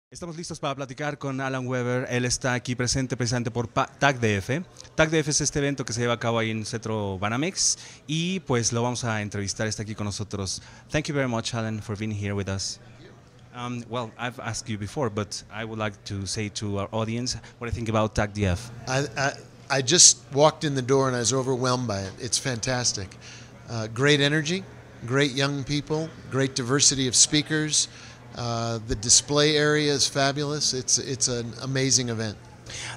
Estamos listos para platicar con Alan Weber. Él está aquí presente precisamente por TagDF. TagDF es este evento que se lleva a cabo ahí en Centro Banamex y pues lo vamos a entrevistar. Está aquí con nosotros. Thank you very much, Alan, for being here with us. Well, I've asked you before, but I would like to say to our audience what I think about TagDF. I just walked in the door and I was overwhelmed by it. It's fantastic. Great energy, great young people, great diversity of speakers. The display area is fabulous. It's an amazing event.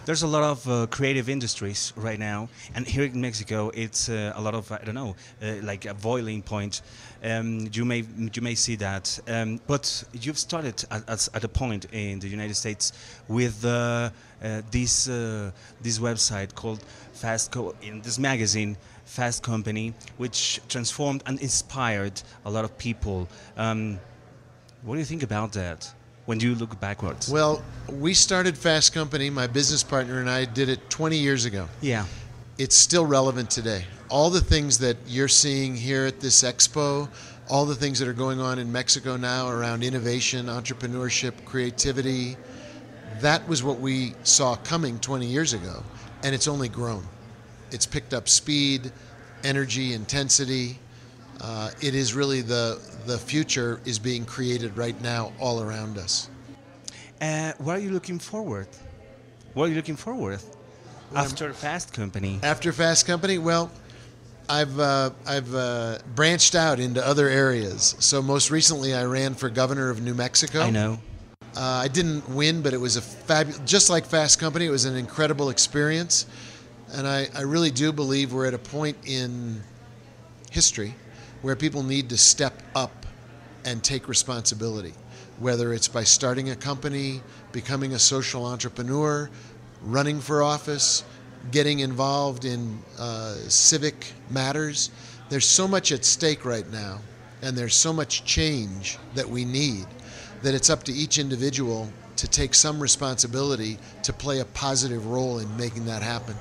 There's a lot of creative industries right now, and here in Mexico, it's a lot of like a boiling point. You may see that, but you've started at a point in the United States with this website called in this magazine. Fast Company, which transformed and inspired a lot of people. What do you think about that when you look backwards? Well, we started Fast Company, my business partner and I did it 20 years ago. Yeah. It's still relevant today. All the things that you're seeing here at this expo, all the things that are going on in Mexico now around innovation, entrepreneurship, creativity, that was what we saw coming 20 years ago, and it's only grown. It's picked up speed, energy, intensity. It is really the future is being created right now all around us. What are you looking forward? What are you looking forward after Fast Company? After Fast Company, well, I've branched out into other areas. So most recently, I ran for governor of New Mexico. I know. I didn't win, but it was just like Fast Company. It was an incredible experience, and I really do believe we're at a point in history where people need to step up and take responsibility, whether it's by starting a company, becoming a social entrepreneur, running for office, getting involved in civic matters. There's so much at stake right now, and there's so much change that we need, that it's up to each individual to take some responsibility to play a positive role in making that happen.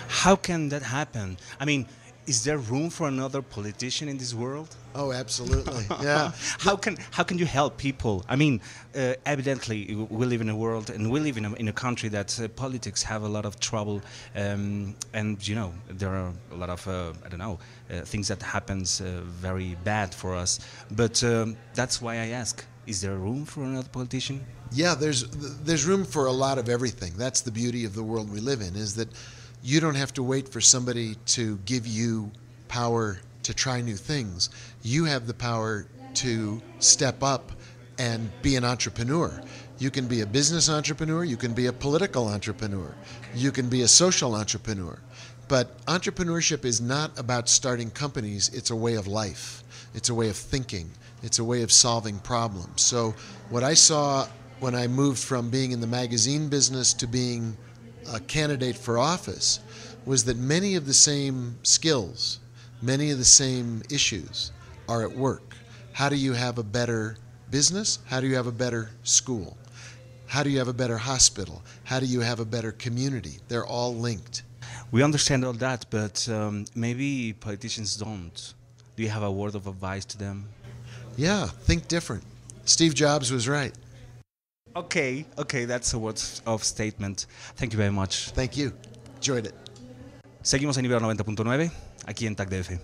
How can that happen? I mean, is there room for another politician in this world? Oh, absolutely. Yeah. How can you help people? I mean, evidently we live in a world and we live in a country that politics have a lot of trouble, and you know there are a lot of things that happens very bad for us. But that's why I ask: is there room for another politician? Yeah, there's room for a lot of everything. That's the beauty of the world we live in, is that you don't have to wait for somebody to give you power to try new things. You have the power to step up and be an entrepreneur. You can be a business entrepreneur, you can be a political entrepreneur, you can be a social entrepreneur. But entrepreneurship is not about starting companies, it's a way of life. It's a way of thinking. It's a way of solving problems. So what I saw when I moved from being in the magazine business to being a candidate for office was that many of the same skills, many of the same issues are at work. How do you have a better business? How do you have a better school? How do you have a better hospital? How do you have a better community? They're all linked. We understand all that, but maybe politicians don't. Do you have a word of advice to them? Yeah, think different. Steve Jobs was right. Okay, that's a word of statement. Thank you very much. Thank you. Enjoyed it. Seguimos en Ibero 90.9, aquí en TagDF.